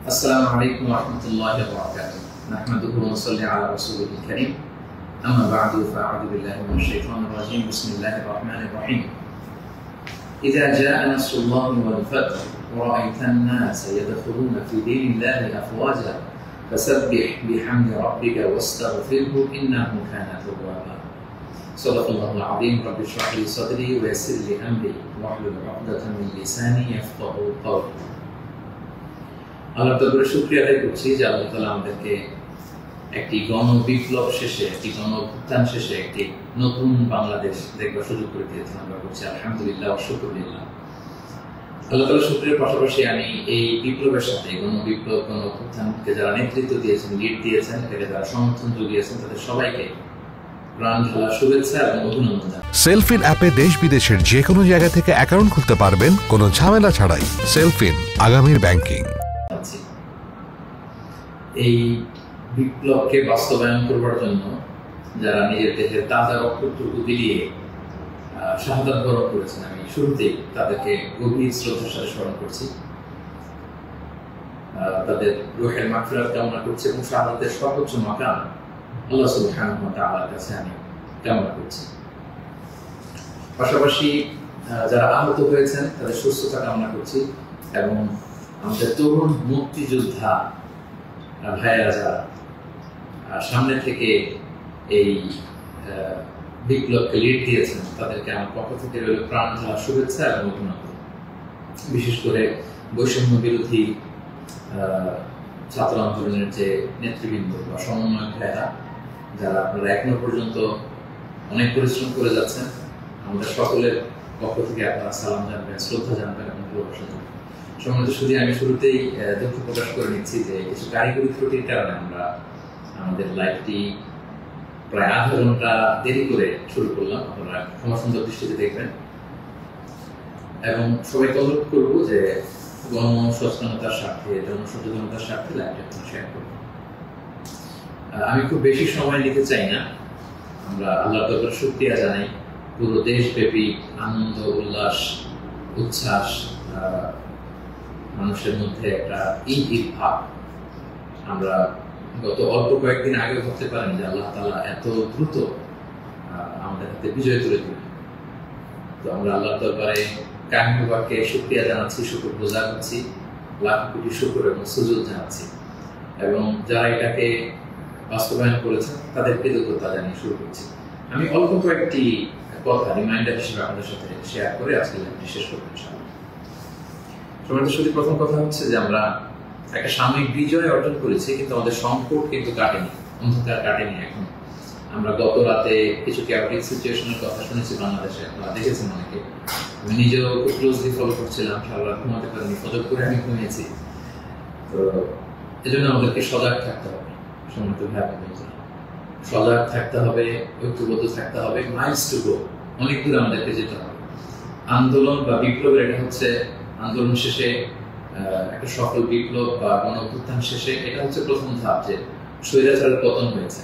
السلام عليكم ورحمة الله وبركاته. نحمده ونصلي على رسوله الكريم. أما بعد فأعوذ بالله من الشيطان الرجيم. بسم الله الرحمن الرحيم. إذا جاء نصر الله والفتح ورأيت الناس يدخلون في دين الله أفواجا فسبح بحمد ربك واستغفره إنه كان توابا. صدق الله العظيم. رب اشرح لي صدري ويسر لي أمري واحلل عقدة من لساني يفقهوا قولي. আল্লাহ তাআলার শুকরিয়া আদায় করছি যে আল্লাহ তাআলা আমাদেরকে একটি গণবিপ্লব শেষে, একটি গণঅভ্যুত্থান শেষে একটি নতুন বাংলাদেশ দেখবার সুযোগ করে দিয়েছেন। আমরা করছি আলহামদুলিল্লাহ ওয়া শুকরিল্লাহ। আল্লাহ তাআলার শুকরিয়ার পাশাপাশি আমি এই বিপ্লবের সাথে গণবিপ্লব, গণঅভ্যুত্থানকে যারা নেতৃত্ব দিয়েছেন, লিড দিয়েছেন, এটাকে যারা সমর্থন জুগিয়েছেন, তাদের সবাইকে প্রাণ ঢালা শুভেচ্ছা এবং অভিনন্দন জানাই। সেলফিন অ্যাপে দেশ বিদেশের যে কোনো জায়গা থেকে অ্যাকাউন্ট খুলতে পারবেন কোনো ঝামেলা ছাড়াই। সেলফিন, আগামীর ব্যাংকিং। এই বিপ্লবকে বাস্তবায়ন করবার জন্য যারা নিজের দেহের তাজা রক্তটুকু বিলিয়ে শাহাদাত বরণ করেছেন, আমি শুরুতেই তাদেরকে গভীর শ্রদ্ধার সাথে স্মরণ করছি। তাদের রূহের মাগফিরাত কামনা করছি এবং শাহাদাতের সর্বোচ্চ মাকাম আল্লাহ সুবহানাহু ওয়া তাআলার কাছে আমি কামনা করছি। পাশাপাশি যারা আহত হয়েছেন তাদের সুস্থতা কামনা করছি এবং আমাদের তরুণ মুক্তিযোদ্ধা ভাইয়েরা যারা সামনে থেকে এই বিপ্লবকে লিড দিয়েছেন, তাদেরকে আমার পক্ষ থেকে রইল প্রাণ ঢালা শুভেচ্ছা এবং অভিনন্দন। বিশেষ করে বৈষম্য বিরোধী ছাত্র আন্দোলনের যে নেতৃবৃন্দ বা সমন্বয়ক ভাইয়েরা, যারা আপনারা এখনো পর্যন্ত অনেক পরিশ্রম করে যাচ্ছেন, আমাদের সকলের পক্ষ থেকে আপনারা সালাম জানবেন, শ্রদ্ধা জানবেন এবং ভালোবাসা জানবেন। সম্মানিত শুধু আমি শুরুতেই দুঃখ প্রকাশ করে নিচ্ছি যে কিছু কারিগরি ত্রুটির কারণে আমরা আমাদের লাইভটি প্রায় আধা ঘন্টা দেরি করে শুরু করলাম। আপনারা ক্ষমা সুন্দর দৃষ্টিতে দেখবেন এবং সবাইকে অনুরোধ করবো যে গণসচেতনতার স্বার্থে, জনসচেতনতার স্বার্থে লাইভটা শেয়ার করবো। আমি খুব বেশি সময় নিতে চাই না। আমরা আল্লাহ তাআলার শুকরিয়া জানাই। পুরো দেশব্যাপী আনন্দ, উল্লাস, উচ্ছ্বাস, মানুষের মধ্যে একটা ঈদ ভাব আমরা গত অল্প কয়েকদিন আগে ভাবতে পারেন যে আল্লাহ তাআলা এত দ্রুত আমাদের হাতে বিজয় তুলে দিবেন। তো আমরা আল্লাহ দরবারে কায়মুবাকে শুকরিয়া জানাচ্ছি, শুকর গুজার হচ্ছি, লাখ কোটি শুকর এবং সুজুদ জানাচ্ছি এবং যারা এটাকে বাস্তবায়ন করেছেন তাদের কৃতজ্ঞতা জানিয়ে শুরু করছি। আমি অল্প কয়েকটি কথা রিমাইন্ডার হিসেবে আপনাদের সাথে শেয়ার করে আজকে লাইভটি শেষ করবো ইনশাআল্লাহ। তোমাদের সাথে প্রথম কথা হচ্ছে যে আমরা একটা সাময়িক বিজয় অর্জন করেছি, কিন্তু আমাদের সংকট কিন্তু কাটেনি, অন্ধকার কাটেনি। এখন আমরা গত রাতে কিছু ক্যাওটিক সিচুয়েশনের কথা শুনেছি বাংলাদেশে, আপনারা দেখেছেন অনেকে। আমি নিজেও খুব ক্লোজলি ফলো করছিলাম, সারা রাত ঘুমাতে পারিনি, ফজর করে আমি ঘুমিয়েছি। তো এজন্য আমাদেরকে সজাগ থাকতে হবে। সম্মানিত ভাই বোনেরা, সজাগ থাকতে হবে, ঐক্যবদ্ধ থাকতে হবে। মাইলস টু গো, অনেক দূর আমাদেরকে যেতে হবে। আন্দোলন বা বিপ্লবের এটা হচ্ছে আন্দোলন শেষে একটা সফল বিপ্লব বা গণঅভ্যুত্থান শেষে এটা হচ্ছে প্রথম ধাপ, যে স্বৈরাচারের পতন হয়েছে।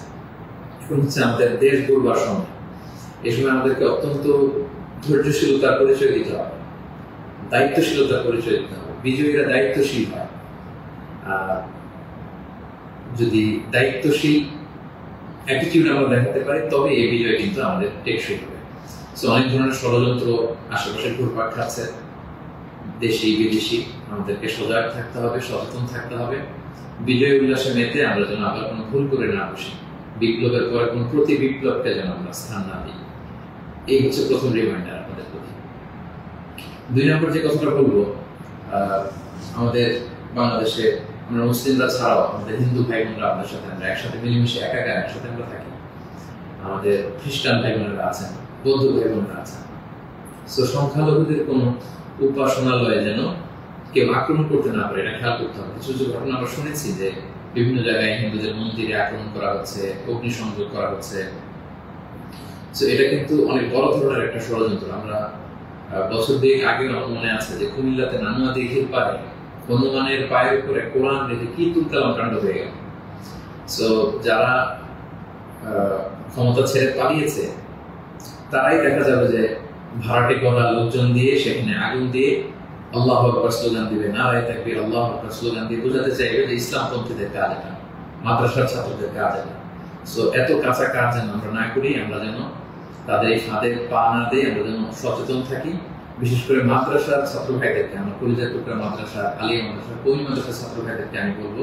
এখন হচ্ছে আমাদের দেশ গড়বার সময়। এই সময় আমাদেরকে অত্যন্ত ধৈর্যশীলতার পরিচয় দিতে হবে, দায়িত্বশীলতার পরিচয় দিতে হবে। বিজয়ীরা দায়িত্বশীল হয়। যদি দায়িত্বশীল অ্যাটিটিউড আমরা দেখাতে পারি তবে এই বিজয় কিন্তু আমাদের টেকসই হবে। সো অনেক ধরনের ষড়যন্ত্র আশেপাশে ঘুরপাক খাচ্ছে, দেশি বিদেশি। আমাদেরকে সজাগ থাকতে হবে, সচেতন থাকতে হবে। বিজয় উল্লাসে মেতে আমরা যেন আবার কোনো ভুল করে না বসি, বিপ্লবের পরে কোনো প্রতি বিপ্লবকে যেন আমরা স্থান না দিই। এই হচ্ছে প্রথম রিমাইন্ডার আপনাদের প্রতি। 2 নম্বর যে কথাটা বলবো, আমাদের বাংলাদেশে আমরা মুসলিমরা ছাড়াও আমাদের হিন্দু ভাই বোনরা আমাদের সাথে, আমরা একসাথে মিলেমিশে একাকার একসাথে আমরা থাকি। আমাদের খ্রিস্টান ভাই বোনেরা আছেন, বৌদ্ধ ভাই বোনেরা আছেন। সো সংখ্যালঘুদের কোনো উপাসনালয়ে যেন কেউ আক্রমণ করতে না পারে, এটা খেয়াল করতে হবে। কিছু কিছু ঘটনা আমরা শুনেছি যে বিভিন্ন জায়গায় হিন্দুদের মন্দিরে আক্রমণ করা হচ্ছে, অগ্নিসংযোগ করা হচ্ছে। এটা কিন্তু অনেক বড় ধরনের একটা ষড়যন্ত্র। আমরা বছর 2 আগে আমার মনে আছে যে কুমিল্লাতে নানুয়া দিঘির পাড়ে হনুমানের পায়ের উপরে কোরআন রেখে কি তুলকালাম কাণ্ড হয়ে গেল। সো যারা ক্ষমতা ছেড়ে পালিয়েছে তারাই দেখা যাবে যে ভাড়াটে করা লোকজন দিয়ে সেখানে আগুন দিয়ে আল্লাহু আকবার স্লোগান দিবে, নারায়ে তাকবীর, আল্লাহু আকবার স্লোগান দিয়ে বোঝাতে চাইবে যে ইসলামপন্থীদের কাজ এটা, মাদ্রাসার ছাত্রদের কাজ এটা। সো এত কাঁচা কাজ যেন আমরা না করি, আমরা যেন তাদের এই ফাঁদে পা না দিয়ে আমরা যেন সচেতন থাকি। বিশেষ করে মাদ্রাসার ছাত্র ভাইদেরকে, আমরা কলিজার টুকরা মাদ্রাসা, আলিয়া মাদ্রাসা, কওমি মাদ্রাসার ছাত্র ভাইদেরকে আমি বলবো,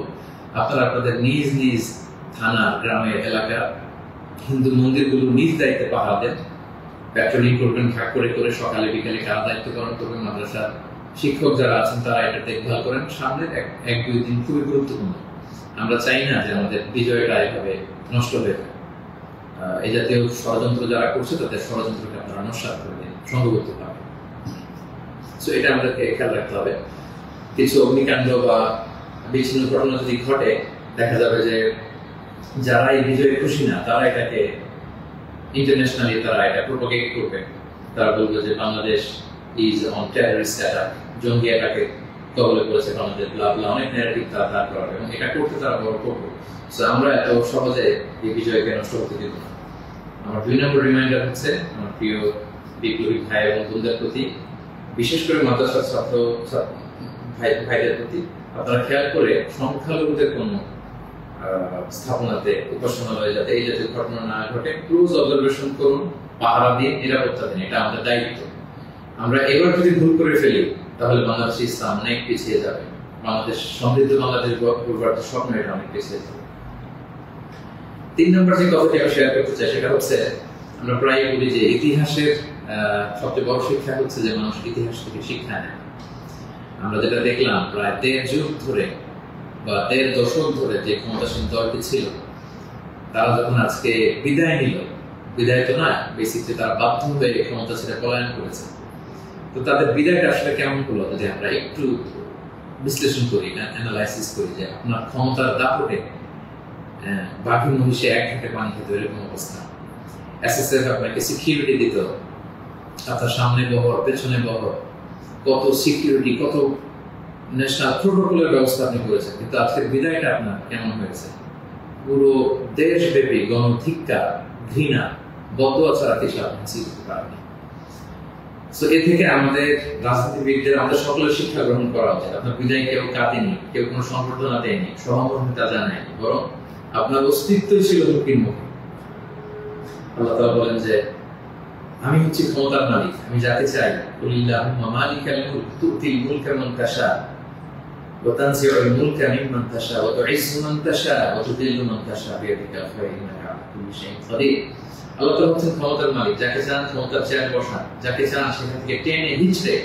আপনারা আপনাদের নিজ নিজ থানা, গ্রামের, এলাকার হিন্দু মন্দিরগুলো নিজ দায়িত্বে পাহারা দেন, প্যাট্রোলিং করবেন ভাগ করে করে, সকালে বিকালে কারা দায়িত্ব পালন করবেন, মাদ্রাসার শিক্ষক যারা আছেন তারা এটা দেখভাল করেন। সামনের এক দুই দিন খুবই গুরুত্বপূর্ণ। আমরা চাই না যে আমাদের বিজয়টা এভাবে নষ্ট হয়ে যায়। এই জাতীয় ষড়যন্ত্র যারা করছে তাদের ষড়যন্ত্রকে আপনারা নস্যাৎ করবেন সংঘবদ্ধ ভাবে। সো এটা আমাদেরকে খেয়াল রাখতে হবে। কিছু অগ্নিকাণ্ড বা বিচ্ছিন্ন ঘটনা যদি ঘটে, দেখা যাবে যে যারা এই বিজয়ে খুশি না তারা এটাকে ইন্টারন্যাশনালি তারা এটা প্রোপাগেট করবে। তারা বলবে যে Bangladesh is on terrorist attack, জঙ্গি অ্যাটাকে কবলে পড়েছে বাংলাদেশ, ব্লা ব্লা, অনেক ন্যারেটিভ তারা দাঁড় করাবে এবং এটা করতে তারা বড় করবে। সো আমরা এত সহজে এই বিজয়কে নষ্ট হতে দিব না। আমার 2 নম্বর রিমাইন্ডার হচ্ছে আমার প্রিয় বিপ্লবী ভাই এবং বোনদের প্রতি, বিশেষ করে মাদ্রাসার ছাত্র ভাইদের প্রতি, আপনারা খেয়াল করে সংখ্যালঘুদের কোনো স্থাপনাতে, উপাসনালয়ে যাতে এই জাতীয় ঘটনা না ঘটে ক্লোজ অবজারভেশন করুন, পাহারা দিন, নিরাপত্তা দিন। এটা আমাদের দায়িত্ব। আমরা এবার যদি ভুল করে ফেলি তাহলে বাংলাদেশ ইসলাম অনেক পিছিয়ে যাবে। বাংলাদেশ সমৃদ্ধ বাংলাদেশ গড়বার স্বপ্ন এটা অনেক পিছিয়ে যাবে। 3 নম্বর যে কথাটি আমি শেয়ার করতে চাই সেটা হচ্ছে, আমরা প্রায় বলি যে ইতিহাসের সবচেয়ে বড় শিক্ষা হচ্ছে যে মানুষ ইতিহাস থেকে শিক্ষা নেয়। আমরা যেটা দেখলাম প্রায় 1.5 যুগ ধরে বা 1.5 দশক ধরে যে ক্ষমতাসীন দলটি ছিল, তারা যখন আজকে বিদায় নিল, বিদায় তো না, বেসিকলি তারা বাধ্য হয়ে ক্ষমতা ছেড়ে পলায়ন করেছে। তো তাদের বিদায়টা আসলে কেমন হলো যদি আমরা একটু বিশ্লেষণ করি, অ্যানালাইসিস করি, যে আপনার ক্ষমতার দাপটে বাকি মহিষে এক ঘাটে পানি খেতে এরকম অবস্থা। এসএসএফ আপনাকে সিকিউরিটি দিত, আপনার সামনে বহর, পেছনে বহর, কত সিকিউরিটি, কত ন্যাশনাল প্রোটোকলের ব্যবস্থা আপনি করেছেন। কিন্তু আজকের বিদায়টা আপনার কেমন হয়েছে? পুরো দেশব্যাপী গণধিক্কার, ঘৃণা, বদদোয়া ছাড়া কিছু আপনি শিখতে পারেননি। সো এ থেকে আমাদের রাজনীতিবিদদের, আমাদের সকলের শিক্ষা গ্রহণ করা উচিত। আপনার বিদায় কেউ কাঁদেনি, কেউ কোনো সংবর্ধনা দেয়নি, সহমর্মিতা জানায়নি, বরং আপনার অস্তিত্বই ছিল হুমকির মুখে। আল্লাহ তাআলা বলেন যে আমি হচ্ছি ক্ষমতার মালিক, আমি যাকে চাই, কুলিল্লাহুম্মা মালিকাল মুলক তুতিল মুলকা মান তাশা ওয়া তানজিউল মুলকা মিম্মান তাশা ওয়া তুইজ্জু মান তাশা ওয়া তুযিল্লু মান তাশা বিয়াদিকাল খায়র ইন্নাকা আলা কুল্লি শাইইন কাদির। আল্লাহ তাআলা হচ্ছেন ক্ষমতার মালিক, যাকে চান ক্ষমতার চেয়ারে বসান, যাকে চান সেখান থেকে টেনে হিঁচড়ে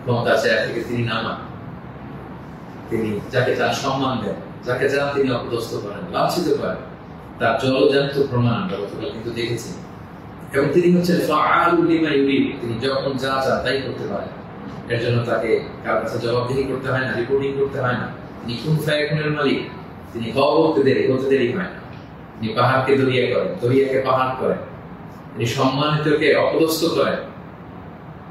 ক্ষমতার চেয়ার থেকে তিনি নামান। তিনি যাকে চান সম্মান দেন, যাকে চান তিনি অপদস্থ করেন, লাঞ্ছিত করেন। তার জলজান্ত প্রমাণ আমরা গতকাল কিন্তু দেখেছি। এবং তিনি হচ্ছেন ফাআলুল লিমা ইউরিদ, তিনি যখন যা চান তাই করতে পারেন। এর জন্য তাকে কার কাছে জবাবদিহি করতে হয় না, রিপোর্টিং করতে হয় না। তিনি কুন ফায়াকুনের মালিক, তিনি হতে দেরি হয় না। তিনি পাহাড়কে দরিয়া করেন, দরিয়াকে পাহাড় করেন। তিনি সম্মানিতকে অপদস্থ করেন।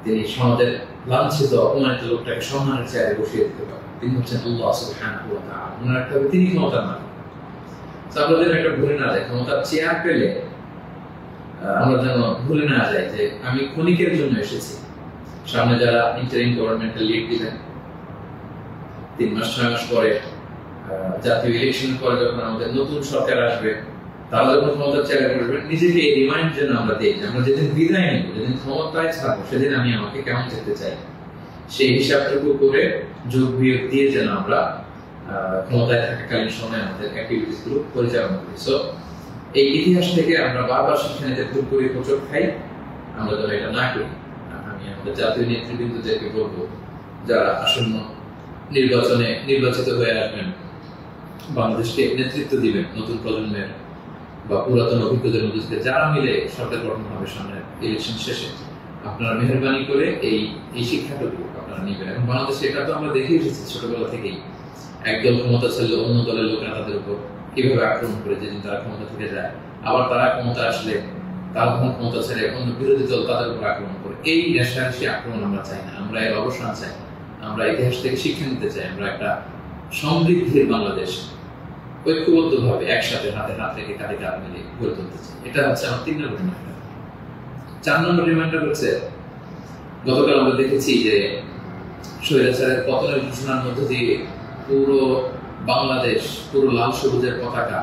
তিনি সমাজের লাঞ্ছিত, অপমানিত লোকটাকে সম্মানের চেয়ারে বসিয়ে দিতে পারেন। তিনি হচ্ছেন আল্লাহ সুবহানাহু ওয়া তাআলা। মনে রাখতে হবে তিনি ক্ষমতার মালিক। আমাদের একটা ভুলে না যায়, ক্ষমতার চেয়ার পেলে আমরা যেন ভুলে না যাই যে আমি ক্ষণিকের জন্য এসেছি। সামনে যারা ইন্টারিম গভর্নমেন্টের লিড দিবেন, 3 মাস 6 মাস পরে জাতীয় ইলেকশন পরে যখন আমাদের নতুন সরকার আসবে, তারা যখন ক্ষমতার চেয়ারে বসবেন, নিজেকে এই রিমাইন্ড যেন আমরা দিই যে আমরা যেদিন বিদায় নেব, যেদিন ক্ষমতায় থাকবো, সেদিন আমি আমাকে কেমন দেখতে চাই, সেই হিসাবটুকু করে যোগ বিয়োগ দিয়ে যেন আমরা ক্ষমতায় থাকাকালীন সময় আমাদের অ্যাক্টিভিটিস গুলো পরিচালনা করি। সো এই ইতিহাস থেকে আমরা বারবার শিক্ষা নিতে ভুল করে হোঁচট খাই, আমরা যেন এটা না করি। আমি আমাদের জাতীয় নেতৃবৃন্দদেরকে বলবো, যারা আসন্ন নির্বাচনে নির্বাচিত হয়ে আসবেন, বাংলাদেশকে নেতৃত্ব দিবেন, নতুন প্রজন্মের বা পুরাতন অভিজ্ঞদের মধ্যে থেকে যারা মিলে সরকার গঠন হবে সামনে ইলেকশন শেষে, আপনারা মেহরবানি করে এই শিক্ষাটুকু আপনারা নেবেন। এবং বাংলাদেশে এটা তো আমরা দেখে এসেছি ছোটবেলা থেকেই, একদল ক্ষমতা ছেড়ে অন্য দলের লোকেরা তাদের উপর কিভাবে আক্রমণ করে যেদিন তারা ক্ষমতা থেকে যায়, আবার তারা ক্ষমতা আসলে তারা যখন ক্ষমতা ছেড়ে অন্য বিরোধী দল তাদের উপর আক্রমণ করে। এই রেশারেশি আক্রমণ আমরা চাই না, আমরা এর অবসান চাই। আমরা ইতিহাস থেকে শিক্ষা নিতে চাই। আমরা একটা সমৃদ্ধির বাংলাদেশ ঐক্যবদ্ধভাবে একসাথে হাতে হাত রেখে কাঁধে কাঁধ মিলে গড়ে তুলতে চাই। এটা হচ্ছে আমার 3 নম্বর রিমাইন্ডার। 4 নম্বর রিমাইন্ডার হচ্ছে, গতকাল আমরা দেখেছি যে স্বৈরাচারের পতনের ঘোষণার মধ্য দিয়ে পুরো বাংলাদেশ, পুরো লাল সবুজের পতাকা,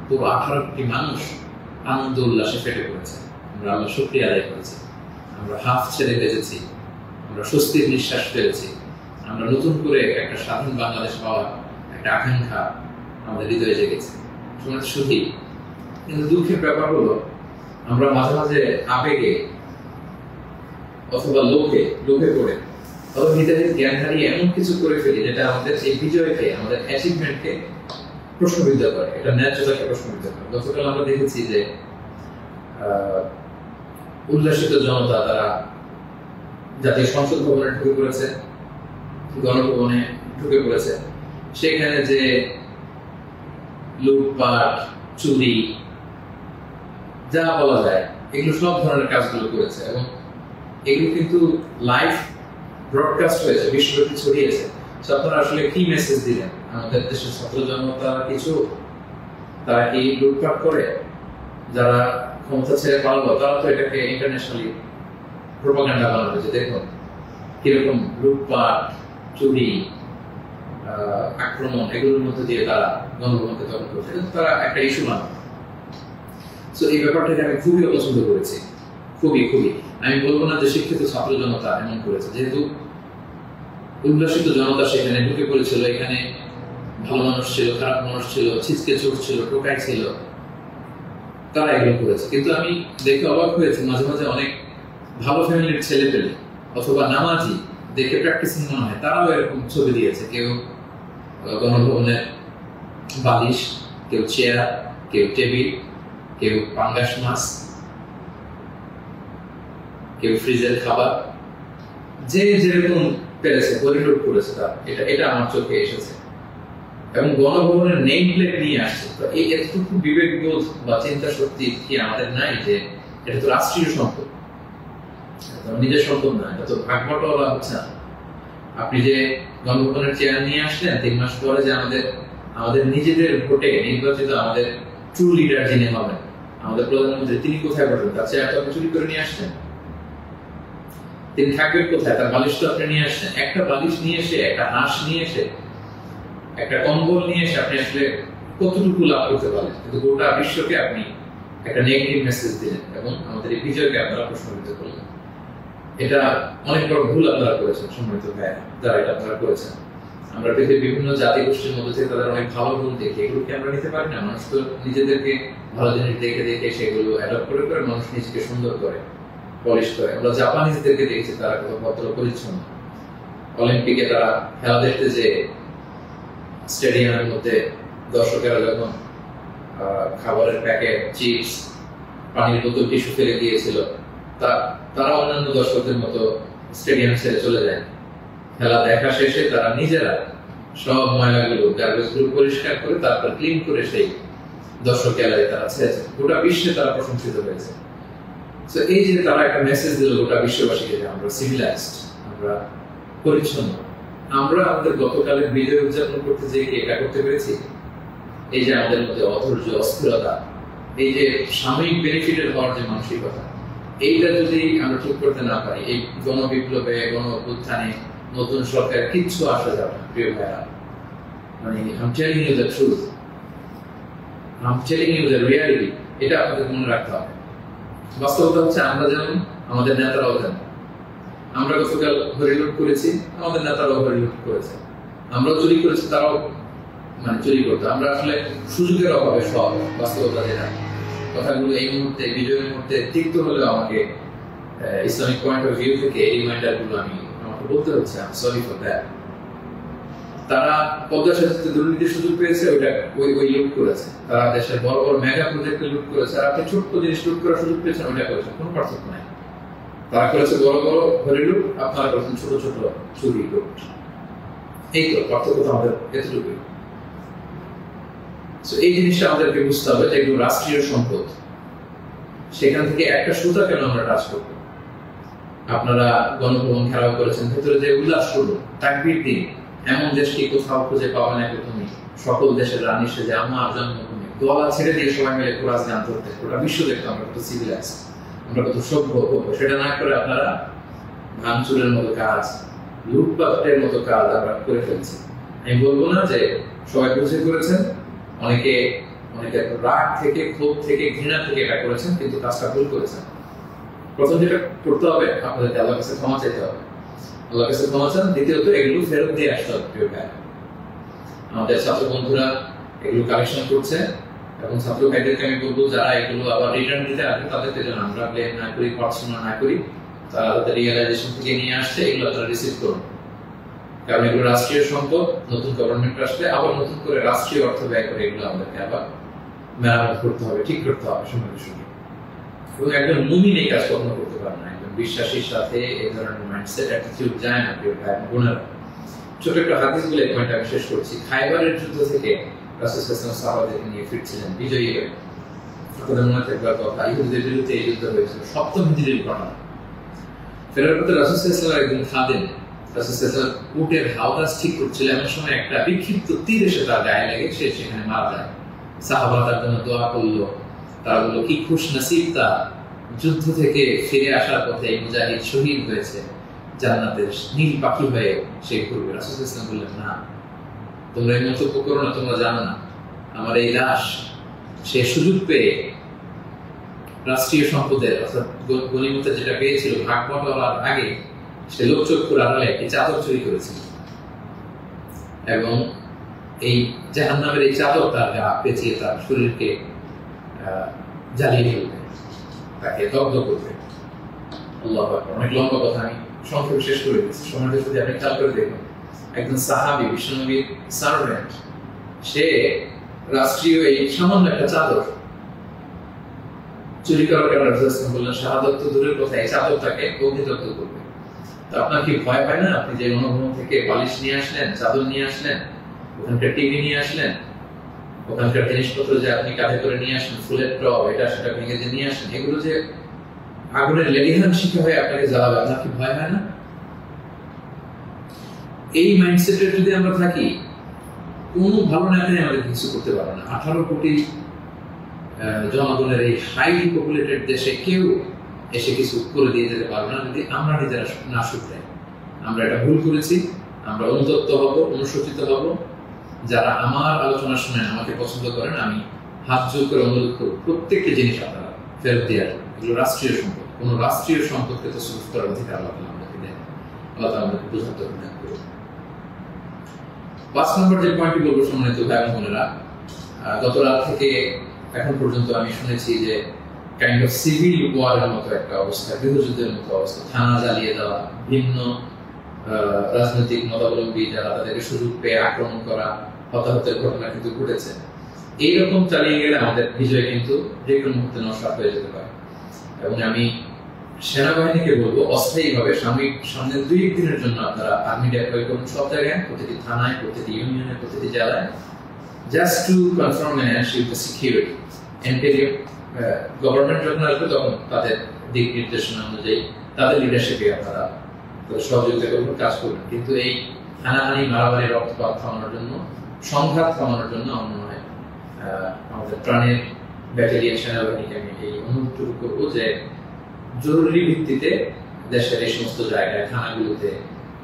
পুরো 18 কোটি মানুষ আনন্দ উল্লাসে ফেটে পড়েছে। আমরা আল্লাহ শুকরিয়া আদায় করেছি। আমরা হাফ ছেড়ে বেঁচেছি, আমরা স্বস্তির নিঃশ্বাস ফেলেছি। আমরা নতুন করে একটা স্বাধীন বাংলাদেশ পাওয়ার একটা আকাঙ্ক্ষা আমাদের হৃদয়ে জেগেছে। শুধু কিন্তু দুঃখের ব্যাপার হলো আমরা মাঝে মাঝে আবেগে অথবা লোভে পড়ে অথবা নিজেদের জ্ঞান হারিয়ে এমন কিছু করে ফেলি যেটা আমাদের এই বিজয়কে, আমাদের অ্যাচিভমেন্টকে প্রশ্নবিদ্ধ করে, এটা ন্যায্যতাকে প্রশ্নবিদ্ধ করে। গতকাল আমরা দেখেছি যে উল্লাসিত জনতা তারা জাতীয় সংসদ ভবনে ঢুকে পড়েছে, গণভবনে ঢুকে পড়েছে। সেখানে যে লুটপাট, চুরি, যা বলা যায়, এগুলো সব ধরনের কাজগুলো করেছে এবং এগুলো কিন্তু লাইভ ব্রডকাস্ট হয়েছে, বিশ্বব্যাপী ছড়িয়েছে। আপনারা আসলে কি মেসেজ দিলেন? আমাদের দেশের ছাত্র জনতা কিছু, তারা কি লুটপাট করে? যারা ক্ষমতা ছেড়ে পারলো তারা তো এটাকে ইন্টারন্যাশনালি প্রোপাগান্ডা বানাবে যে দেখুন কিরকম লুটপাট, চুরি, আক্রমণ, এগুলোর মধ্যে দিয়ে তারা গণভবনকে দখল করছে। তারা একটা ইস্যু বানাবে। তো এই ব্যাপারটাকে আমি খুবই অপছন্দ করেছি, খুবই। আমি বলবো না যে শিক্ষিত ছাত্র জনতা এমন করেছে, যেহেতু উল্লাসিত জনতা সেখানে ঢুকে পড়েছিল। এখানে ভালো মানুষ ছিল, খারাপ মানুষ ছিল, ছিচকে চোর ছিল, টোকাই ছিল, তারা এগুলো করেছে। কিন্তু আমি দেখে অবাক হয়েছি মাঝে মাঝে অনেক ভালো ফ্যামিলির ছেলে পেলে অথবা নামাজি, দেখে প্র্যাকটিসিং মনে হয়, তারাও এরকম ছবি দিয়েছে। কেউ গণভবনের বালিশ, কেউ চেয়ার, কেউ টেবিল, কেউ পাঙ্গাস মাছ, কেউ ফ্রিজের খাবার, যে যেরকম পেরেছে পরিলোড করেছে। তার এটা আমার চোখে এসেছে এবং গণভবনের নেম প্লেট নিয়ে আসছে। তো এই এতটুকু বিবেকবোধ বা চিন্তা শক্তি কি আমাদের নাই যে এটা তো রাষ্ট্রীয় সম্পদ, নিজের সম্পদ না, এটা তো ভাগ বটোয়ারা হচ্ছে না। আপনি যে গণভবনের চেয়ার নিয়ে আসলেন 3 মাস পরে যে আমাদের নিজেদের ভোটে নির্বাচিত আমাদের ট্রু লিডার যিনি হবেন, আমাদের প্রধানমন্ত্রী, তিনি কোথায় বসবেন? তার চেয়ারটা আপনি চুরি করে নিয়ে আসছেন। তিনি থাকবেন কোথায়? তার বালিশ তো আপনি নিয়ে আসছেন। একটা বালিশ নিয়ে এসে, একটা হাঁস নিয়ে এসে, একটা কম্বল নিয়ে এসে আপনি আসলে কতটুকু লাভ করতে পারলেন? কিন্তু গোটা বিশ্বকে আপনি একটা নেগেটিভ মেসেজ দিলেন এবং আমাদের এই বিজয়কে আপনারা প্রশ্নবিদ্ধ করলেন। এটা অনেক বড় ভুল আপনারা করেছেন সম্মানিত ভাইয়া, যারা এটা আপনারা করেছেন। আমরা পৃথিবীর বিভিন্ন জাতি গোষ্ঠীর মধ্যে থেকে তাদের অনেক ভালো গুণ দেখি, এগুলোকে আমরা নিতে পারি না? মানুষ তো নিজেদেরকে ভালো জিনিস দেখে দেখে সেগুলো অ্যাডপ্ট করে করে মানুষ নিজেকে সুন্দর করে, পলিশ করে। আমরা জাপানিজদেরকে দেখেছি তারা কত ভদ্র পরিচ্ছন্ন। অলিম্পিকে তারা খেলা দেখতে যে স্টেডিয়ামের মধ্যে দর্শকেরা যখন খাবারের প্যাকেট, চিপস, পানির বোতল, টিস্যু ফেলে দিয়েছিল, তারা অন্যান্য দর্শকদের মতো স্টেডিয়াম ছেড়ে চলে যায়। খেলা দেখা শেষে তারা নিজেরা সব ময়লাগুলো, গার্বেজগুলো পরিষ্কার করে তারপর ক্লিন করে সেই দর্শক গ্যালারি তারা ছেড়েছে। গোটা বিশ্বে তারা প্রশংসিত হয়েছে। তো এই যে তারা একটা মেসেজ দিল গোটা বিশ্ববাসীকে যে আমরা সিভিলাইজড, আমরা পরিচ্ছন্ন। আমরা আমাদের গতকালের বিজয় উদযাপন করতে যে এটা করতে পেরেছি, এই যে আমাদের মধ্যে অধৈর্য, অস্থিরতা, এই যে সাময়িক বেনিফিটের হওয়ার যে মানসিকতা, এইটা যদি আমরা ঠিক করতে না পারি, এই গণবিপ্লবে, গণ অভ্যুত্থানে, নতুন সরকার কিচ্ছু আসা যাবে না প্রিয় ভাইরা। মানে I'm telling you the truth, I'm telling you the reality, এটা আপনাদের মনে রাখতে হবে। বাস্তবতা হচ্ছে আমরা যেমন, আমাদের নেতারাও যেমন। আমরা গতকাল হরিলুট করেছি, আমাদের নেতারাও হরিলুট করেছে। আমরাও চুরি করেছি, তারাও চুরি করতো। আমরা আসলে সুযোগের অভাবে সব বাস্তবতা যেটা, কথাগুলো এই মুহূর্তে, বিজয়ের মুহূর্তে তিক্ত হলেও আমাকে ইসলামিক পয়েন্ট অফ ভিউ থেকে এই রিমাইন্ডারগুলো আমাকে বলতে হচ্ছে। আমি সরি ফর দ্যাট। তারা পদ্মা সেতুতে দুর্নীতির সুযোগ পেয়েছে, ওই লুট করেছে। তারা দেশের বড় বড় মেগা প্রজেক্টে লুট করেছে, আর আপনি ছোট্ট জিনিস লুট করার সুযোগ পেয়েছেন, ওইটা করেছেন, কোনো পার্থক্য নাই। তারা করেছে বড় বড় হরি লুট, আপনারা করেছেন ছোট ছোট চুরি লুট। এই তো পার্থক্য তো আমাদের এতটুকুই। এই জিনিসটা আমাদেরকে বুঝতে হবে যে এগুলো রাষ্ট্রীয় সম্পদ। সেখান থেকে একটা সুতা কেন আমরা টাচ করবো? আপনারা গণভবন ঘেরাও করেছেন, ভেতরে যে উল্লাস করবো, তাকবীর দিন। এমন দেশকে কোথাও খুঁজে পাওয়া না তুমি, সকল দেশের রানী সেজে আমার জন্মভূমি, গলা ছেড়ে দিয়ে সবাই মিলে কোরআন গান করতে, গোটা বিশ্ব দেখতে আমরা কত সিভিলাইজড, আমরা কত সভ্য। সেটা না করে আপনারা ভাঙচুরের মতো কাজ, লুটপাটের মতো কাজ আমরা করে ফেলছি। আমি বলবো না যে সবাই বুঝে করেছেন, অনেকে রাগ থেকে, ক্ষোভ থেকে, ঘৃণা থেকে এটা করেছেন, কিন্তু কাজটা ভুল করেছেন। প্রথম যেটা করতে হবে, আপনাদেরকে আল্লাহর কাছে ক্ষমা চাইতে হবে। আল্লাহর কাছে ক্ষমা চান। দ্বিতীয়ত এগুলো ফেরত দিয়ে আসতে হবে। প্রিয় ভাই, আমাদের ছাত্র বন্ধুরা এগুলো কালেকশন করছে, এবং ছাত্র ভাইদেরকে আমি বলবো যারা এগুলো আবার রিটার্ন দিতে আসবে তাদেরকে যেন আমরা ব্লেম না করি, পার্সোনাল না করি। তারা তাদের রিয়েলাইজেশন থেকে নিয়ে আসছে, এগুলো তারা রিসিভ করুন। কারণ এগুলো রাষ্ট্রীয় সম্পদ, নতুন গভর্নমেন্ট আসলে আবার নতুন করে রাষ্ট্রীয় অর্থ ব্যয় করে এগুলো আমাদেরকে আবার মেরামত করতে হবে, ঠিক করতে হবে সময়ের সঙ্গে। এবং একজন মুমিন এই কাজ কখনো করতে পারে না। একজন বিশ্বাসীর সাথে এই ধরনের মাইন্ডসেট অ্যাটিটিউড যায় না। প্রিয় ভাই বোনেরা, ছোট একটা হাদিস বলে পয়েন্ট আমি শেষ করছি। খাইবারের যুদ্ধ থেকে রাসূল সাল্লাল্লাহু আলাইহি ওয়াসাল্লাম সাহাবাদেরকে নিয়ে ফিরছিলেন বিজয়ী হয়ে। আপনাদের মনে থাকবার কথা, ইহুদিদের বিরুদ্ধে এই যুদ্ধ হয়েছিল, 7ম হিজরির ঘটনা। ফেরার পথে রাসূল সাল্লাল্লাহু আলাইহি ওয়াসাল্লাম একজন খাদেম রাসূল সাল্লাল্লাহু আলাইহি ওয়াসাল্লাম উটের হাওদাস ঠিক করছিল, এমন সময় একটা বিক্ষিপ্ত তীর এসে তার গায়ে লেগে সে সেখানে মারা যায়। সাহাবারা তার জন্য দোয়া করলো। তারা বললো কি খুশ নসিব তার, যুদ্ধ থেকে ফিরে আসার পথে এই মুজাহিদ শহীদ হয়েছে, জান্নাতের নীল পাখি হয়ে সে ঘুরবে। রাসূল সাল্লাল্লাহু আলাইহি ওয়াসাল্লাম বললেন, না, তোমরা এই মন্তব্য করো না, তোমরা জানো না আমার এই লাশ সে সুযোগ পেয়ে রাষ্ট্রীয় সম্পদের অর্থাৎ গনিমতের যেটা পেয়েছিল ভাগ বটোয়ারার আগে সে লোকচক্ষুর আড়ালে একটি চাদর চুরি করেছিল, এবং এই জাহান্নামের এই চাদর তার গা পেঁচিয়ে তার শরীরকে জ্বালিয়ে ফেলবে, তাকে দগ্ধ করবে। আল্লাহু আকবার। অনেক লম্বা কথা, আমি সংক্ষেপে শেষ করে দিচ্ছি। সময়টা যদি আপনি খেয়াল করে দেখুন, একজন সাহাবী, বিশ্বনবীর সার্ভেন্ট, সে রাষ্ট্রীয় এই সামান্য একটা চাদর চুরি করার কারণে রাসূল বললেন শাহাদাত তো দূরের কথা, এই চাদর তাকে অগ্নিদগ্ধ করবে। তো আপনার কি ভয় হয় না? আপনি যে অনুভব থেকে বালিশ নিয়ে আসলেন, চাদর নিয়ে আসলেন, ওখানকার টিভি নিয়ে আসলেন, ওখানকার জিনিসপত্র যে আপনি কাঁধে করে নিয়ে আসেন, ফুলের টব এটা সেটা ভেঙে যে নিয়ে আসেন, এগুলো যে আগুনের লেলিহান শিখা হয়ে আপনাকে জ্বালাবে, আপনার কি ভয় হয় না? এই মাইন্ডসেটে যদি আমরা থাকি, কোনো ভালো নেতাই আমাদের কিছু করতে পারবে না। 18 কোটি জনগণের এই হাইলি পপুলেটেড দেশে কেউ এসে কিছু করে দিয়ে যেতে পারবে না যদি আমরা নিজেরা না শুধরাই। আমরা এটা ভুল করেছি, আমরা অনুতপ্ত হব, অনুশোচিত হব। যারা আমার আলোচনা শুনেন, আমাকে পছন্দ করেন, আমি হাত জোর করে অনুরোধ করব প্রত্যেকটি জিনিস আপনারা ফেরত দিয়ে আসবেন। এগুলো রাষ্ট্রীয় সম্পদ, কোন রাষ্ট্রীয় সম্পদকে তো সুযোগ করার অধিকার আল্লাহ আমাদেরকে দেন। আল্লাহ আমাদেরকে বোঝার তৌফিক করুন। 5 নম্বর যে পয়েন্টটি বলবো সম্মানিত ভাই বোনেরা, গত রাত থেকে এখন পর্যন্ত আমি শুনেছি যে কাইন্ড অফ সিভিল ওয়ারের মতো একটা অবস্থা, গৃহযুদ্ধের মতো অবস্থা, থানা জ্বালিয়ে দেওয়া, ভিন্ন রাজনৈতিক মতাবলম্বী যারা তাদেরকে সুযোগ পেয়ে আক্রমণ করা, হতাহতের ঘটনা কিন্তু ঘটেছে। এইরকম চালিয়ে গেলে আমাদের বিজয় কিন্তু যে কোনো মুহূর্তে নস্বাত হয়ে যেতে পারে। এবং আমি সেনাবাহিনীকে বলবো অস্থায়ীভাবে সামনের 2-1 দিনের জন্য আপনারা আর্মি ডেপ্লয় করুন সব জায়গায়, প্রতিটি থানায়, প্রতিটি ইউনিয়নে, প্রতিটি জেলায়, just to confirm and ensure the security. Government যখন আসবে তখন তাদের দিক নির্দেশনা অনুযায়ী তাদের লিডারশিপে আপনারা সহযোগিতা করবেন, কাজ করবেন। কিন্তু এই হানাহানি, মারামারি, রক্তপাত থামানোর জন্য, সংঘাত থামানোর জন্য আমার মনে হয় আমাদের প্রাণের ব্যাটালিয়ন সেনাবাহিনীকে আমি এই অনুরোধটুকু করবো যে জরুরি ভিত্তিতে দেশের এই সমস্ত জায়গায়, থানাগুলোতে,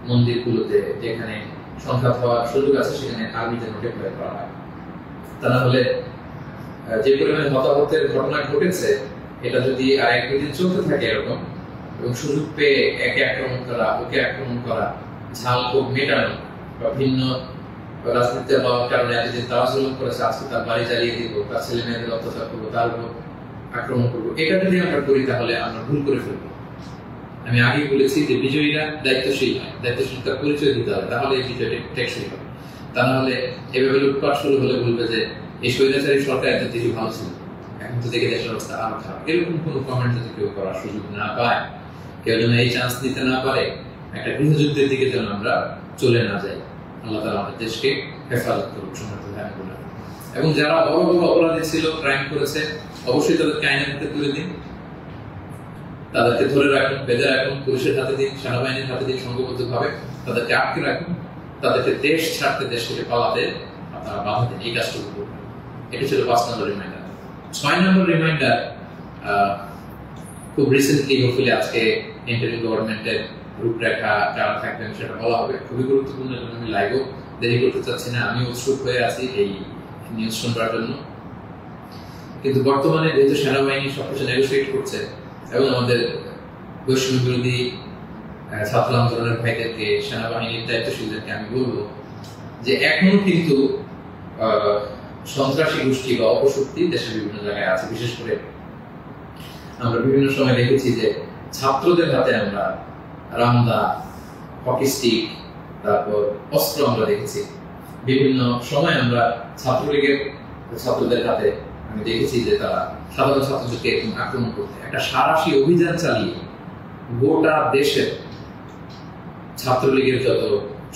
মন্দিরগুলোতে যেখানে সংঘাত হওয়ার সুযোগ আছে সেখানে আর্মি যেন ডেপ্লয় করা হয়। তা না হলে যে পরিমাণে হতাহতের ঘটনা ঘটেছে, এটা যদি আর 1-2 দিন চলতে থাকে এরকম, এবং সুযোগ পেয়ে একে আক্রমণ করা, ওকে আক্রমণ করা, ঝাল ক্ষোভ মেটানো, বা ভিন্ন রাজনীতি হওয়ার কারণে এতদিন তারা জুলুম করেছে, আজকে তার বাড়ি জ্বালিয়ে দিব, তার ছেলে মেয়েদের অত্যাচার করবো, তার উপর আক্রমণ করবো, এটা যদি আমরা করি তাহলে আমরা ভুল করে ফেলবো। আমি আগেই বলেছি যে বিজয়ীরা দায়িত্বশীল হয়, দায়িত্বশীলতার পরিচয় দিতে হবে, তাহলে এই বিজয়টা টেকসই হবে। তা না হলে এভাবে লুটপাট শুরু হলে বলবে যে এই স্বৈরাচারী সরকার এত দেরি ভালো ছিল, এখন তো দেখে দেশের অবস্থা আরো খারাপ। এরকম কোনো কমেন্ট যদি কেউ করার সুযোগ না পায়, কেউ যেন এই চান্স দিতে না পারে, একটা গৃহযুদ্ধের দিকে যেন আমরা চলে না যাই। আল্লাহ তাআলা আমাদের দেশকে হেফাজত করুন সম্মানিত ভাই বোনেরা। এবং যারা বড় বড় অপরাধী ছিল, ক্রাইম করেছে, অবশ্যই তাদেরকে আইনের হাতে তুলে দিন, তাদেরকে ধরে রাখুন, বেঁধে রাখুন, পুলিশের হাতে দিন, সেনাবাহিনীর হাতে দিন, সংঘবদ্ধভাবে তাদেরকে আটকে রাখুন, তাদেরকে দেশ ছাড়তে, দেশ থেকে পালাতে আপনারা বাধা দিন। এই কাজটুকু করবেন। এটা ছিল 5 নম্বর রিমাইন্ডার। 6 নম্বর রিমাইন্ডার, খুব রিসেন্টলি হোপফুলি আজকে ইন্টারিম গভর্নমেন্টের রূপরেখা কারা থাকবেন সেটা বলা হবে। খুবই গুরুত্বপূর্ণ, জন্য আমি লাইভও দেরি করতে চাচ্ছি না। আমি উৎসুক হয়ে আছি এই নিউজ শুনবার জন্য। কিন্তু বর্তমানে যেহেতু সেনাবাহিনী সবকিছু নেগোসিয়েট করছে এবং আমাদের বৈষম্য বিরোধী ছাত্র আন্দোলনের ভাইদেরকে, সেনাবাহিনীর দায়িত্বশীলদেরকে আমি বলবো যে এখনো কিন্তু সন্ত্রাসী গোষ্ঠী বা অপশক্তি দেশের বিভিন্ন জায়গায় আছে। বিশেষ করে আমরা বিভিন্ন সময় দেখেছি যে ছাত্রদের হাতে আমরা রামদা, হকি স্টিক, তারপর অস্ত্র আমরা দেখেছি। বিভিন্ন সময় আমরা ছাত্রলীগের ছাত্রদের হাতে আমি দেখেছি যে তারা সাধারণ ছাত্রদেরকে আক্রমণ করতে একটা সারাশি অভিযান চালিয়ে গোটা দেশের ছাত্রলীগের যত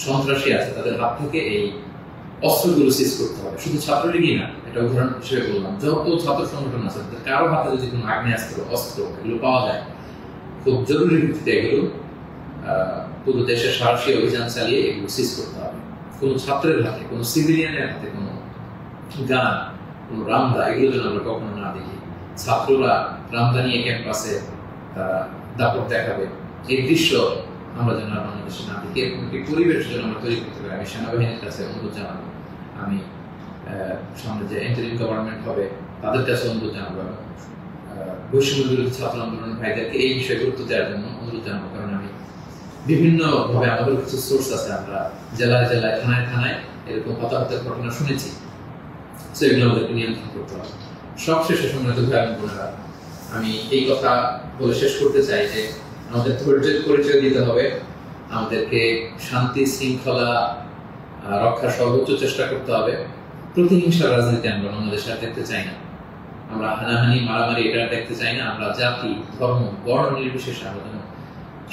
সন্ত্রাসী আছে তাদের হাত থেকে এই অস্ত্রগুলো সিজ করতে হবে। শুধু ছাত্রলীগই না, এটা উদাহরণ হিসেবে বললাম, যত ছাত্র সংগঠন আছে কারো হাতে যদি কোনো আগ্নেয়াস্ত্র, অস্ত্র এগুলো পাওয়া যায়, খুব জরুরি ভিত্তিতে এগুলো পুরো দেশের সারাশি অভিযান চালিয়ে এগুলো সিজ করতে হবে। কোনো ছাত্রের হাতে, কোনো সিভিলিয়ানের হাতে কোনো গান, কোনো রামদা এগুলো যেন আমরা কখনো না দেখি। ছাত্ররা রামদা নিয়ে ক্যাম্পাসে তারা দাপট দেখাবে, এই দৃশ্য আমরা যেন বাংলাদেশে না দেখি। এরকম একটি পরিবেশ যেন আমরা তৈরি করতে পারি। আমি সেনাবাহিনীর কাছে অনুরোধ জানাবো, আমি সামনে যে ইন্টারিম গভর্নমেন্ট হবে তাদের কাছে অনুরোধ জানাবো, বৈষম্য বিরোধী ছাত্র আন্দোলনের ভাইদেরকে এই বিষয়ে গুরুত্ব দেওয়ার জন্য অনুরোধ জানাবো। কারণ আমি বিভিন্ন ভাবে আমাদের কিছু সোর্স আছে, আমরা জেলায় জেলায়, থানায় থানায় এরকম হতাহতের ঘটনা শুনেছি। সেগুলো আমাদেরকে নিয়ন্ত্রণ করতে হবে। সবশেষে সম্মানিত ভাই এবং বোনেরা, আমি এই কথা বলে শেষ করতে চাই যে আমাদের ধৈর্যের পরিচয় দিতে হবে, আমাদেরকে শান্তি শৃঙ্খলা রক্ষার সর্বোচ্চ চেষ্টা করতে হবে। প্রতিহিংসার রাজনীতি আমরা বাংলাদেশে আর দেখতে চাই না। আমরা হানাহানি, মারামারি এটা দেখতে চাই না। আমরা জাতি, ধর্ম, বর্ণ নির্বিশেষে আমরা যেন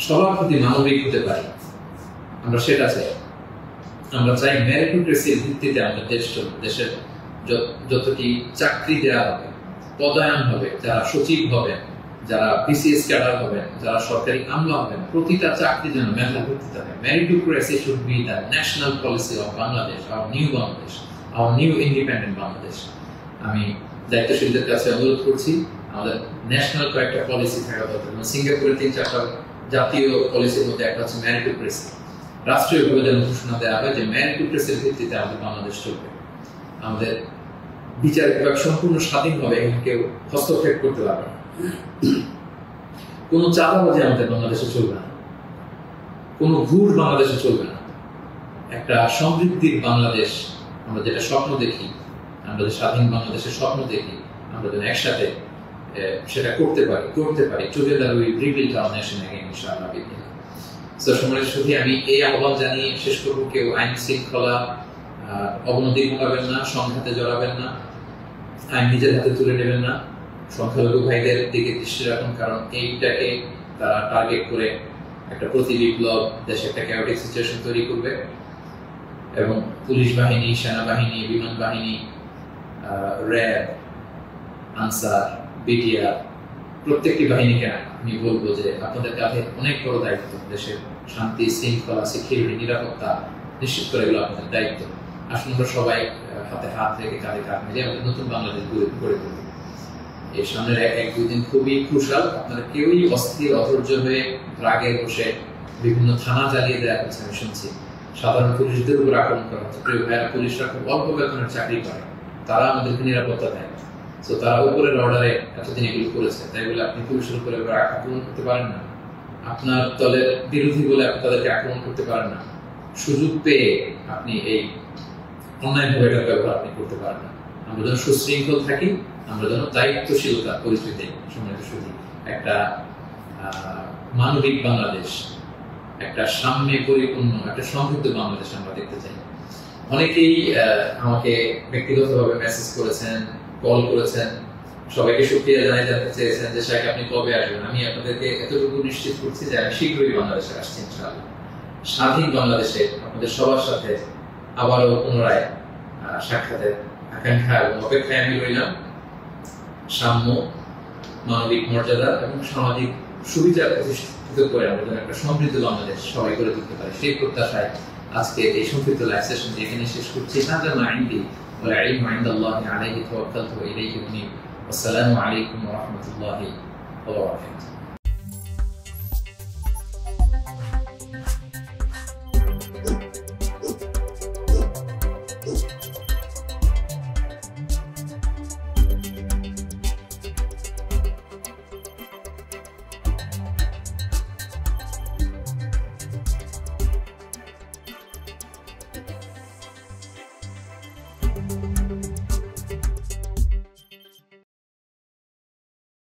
সবার প্রতি মানবিক হতে পারি, আমরা সেটা চাই। আমরা চাই মেরিটোক্রেসির ভিত্তিতে আমাদের দেশের যতটি চাকরি দেওয়া হবে, পদায়ন হবে, যারা সচিব হবেন, যারা বিসিএস ক্যাডার হবেন, যারা সরকারি আমলা হবেন, প্রতিটা চাকরি যেন মেধার ভিত্তিতে হবে। Meritocracy should be the national policy of Bangladesh, our new Bangladesh, our new independent Bangladesh. আমি দায়িত্বশীলদের কাছে অনুরোধ করছি, আমাদের ন্যাশনাল কয়েকটা পলিসি থাকা দরকার। সিঙ্গাপুরের 3-4টা জাতীয় পলিসির মধ্যে একটা হচ্ছে মেরিটোক্রেসি। রাষ্ট্রীয়ভাবে যেন ঘোষণা দেওয়া হয় যে মেরিটোক্রেসির ভিত্তিতে আমাদের বাংলাদেশ চলবে। আমাদের বিচার বিভাগ সম্পূর্ণ স্বাধীনভাবে এখানে কেউ হস্তক্ষেপ করতে পারবে না। কোনো চাঁদাবাজি আমাদের বাংলাদেশে চলবে না, কোনো ঘুষ বাংলাদেশে চলবে না। একটা সমৃদ্ধির বাংলাদেশ আমরা যেটা স্বপ্ন দেখি, আমরা যে স্বাধীন বাংলাদেশের স্বপ্ন দেখি, আমরা যেন একসাথে সেটা করতে পারি। Together we rebuild hour nation again, ইনশাআল্লাহ। সো সম্মানিত সুধী, আমি এই আহ্বান জানিয়ে শেষ করব, কেউ আইন শৃঙ্খলা অবনতি ঘটাবেন না, সংঘাতে জড়াবেন না, আইন নিজের হাতে তুলে নেবেন না। সংখ্যালঘু ভাইদের দিকে দৃষ্টি রাখুন, কারণ এইটাকে তারা টার্গেট করে একটা প্রতি বিপ্লব, দেশে একটা ক্যাওটিক সিচুয়েশন তৈরি করবে। এবং পুলিশ বাহিনী, সেনাবাহিনী, বিমান বাহিনী, র্যাব, আনসার, বিডিআর, প্রত্যেকটি বাহিনীকে আমি বলবো যে আপনাদের কাঁধে অনেক বড় দায়িত্ব। দেশের শান্তি, শৃঙ্খলা, সিকিউরিটি, নিরাপত্তা নিশ্চিত করে এগুলো আপনাদের দায়িত্ব। আসুন আমরা সবাই হাতে হাত রেখে, কাঁধে কাঁধ মিলিয়ে আমাদের নতুন বাংলাদেশ গড়ে তুলি। এই সামনের 1-2 দিন খুবই ক্রুশাল। আপনারা কেউই অস্থির, অধৈর্য হয়ে রাগে বসে বিভিন্ন থানা জ্বালিয়ে দেওয়া হচ্ছে, আমি শুনছি। সাধারণ পুলিশদের উপর আক্রমণ করা হচ্ছে। প্রিয় ভাইয়েরা, পুলিশরা খুব অল্প বেতনের চাকরি করে, তারা আমাদেরকে নিরাপত্তা দেয়। তো তারা উপরের অর্ডারে এতদিন এগুলো করেছে, তাই বলে আপনি পুলিশের উপরে আক্রমণ করতে পারেন না। আপনার দলের বিরোধী বলে আপনি তাদেরকে আক্রমণ করতে পারেন না। সুযোগ পেয়ে আপনি এই অন্যায়ভাবে এটার ব্যবহার আপনি করতে পারেন না। আমরা যেন সুশৃঙ্খল থাকি, আমরা যেন দায়িত্বশীলতার পরিচয় দিই। সম্মানিত সুধী, একটা মানবিক বাংলাদেশ, একটা সাম্যে পরিপূর্ণ, একটা সমৃদ্ধ বাংলাদেশ আমরা দেখতে চাই। অনেকেই আমাকে ব্যক্তিগতভাবে মেসেজ করেছেন, কল করেছেন, সবাইকে শুকরিয়া জানাই, জানতে চেয়েছেন যে শাইখ আপনি কবে আসবেন। আমি আপনাদেরকে এতটুকু নিশ্চিত করছি যে আমি শীঘ্রই বাংলাদেশে আসছি ইনশাআল্লাহ। স্বাধীন বাংলাদেশে আপনাদের সবার সাথে আবারও পুনরায় সাক্ষাতের আকাঙ্ক্ষা এবং অপেক্ষায় আমি রইলাম। সাম্য, মানবিক মর্যাদা এবং সামাজিক সুবিধা প্রতিষ্ঠিত করে আমরা যেন একটা সমৃদ্ধ বাংলাদেশ সবাই করে তুলতে পারি, সেই প্রত্যাশায় আজকে এই সংক্ষিপ্ত লাইভ সেশন এখানে শেষ করছি। হাযা মা ইনদি ওয়াল ইলমু ইনদাল্লাহি আলাইহি তাওয়াক্কালতু ওয়া ইলাইহি উনীব। আসসালামু আলাইকুম ওয়া রাহমাতুল্লাহি ওয়া বারাকাতুহু।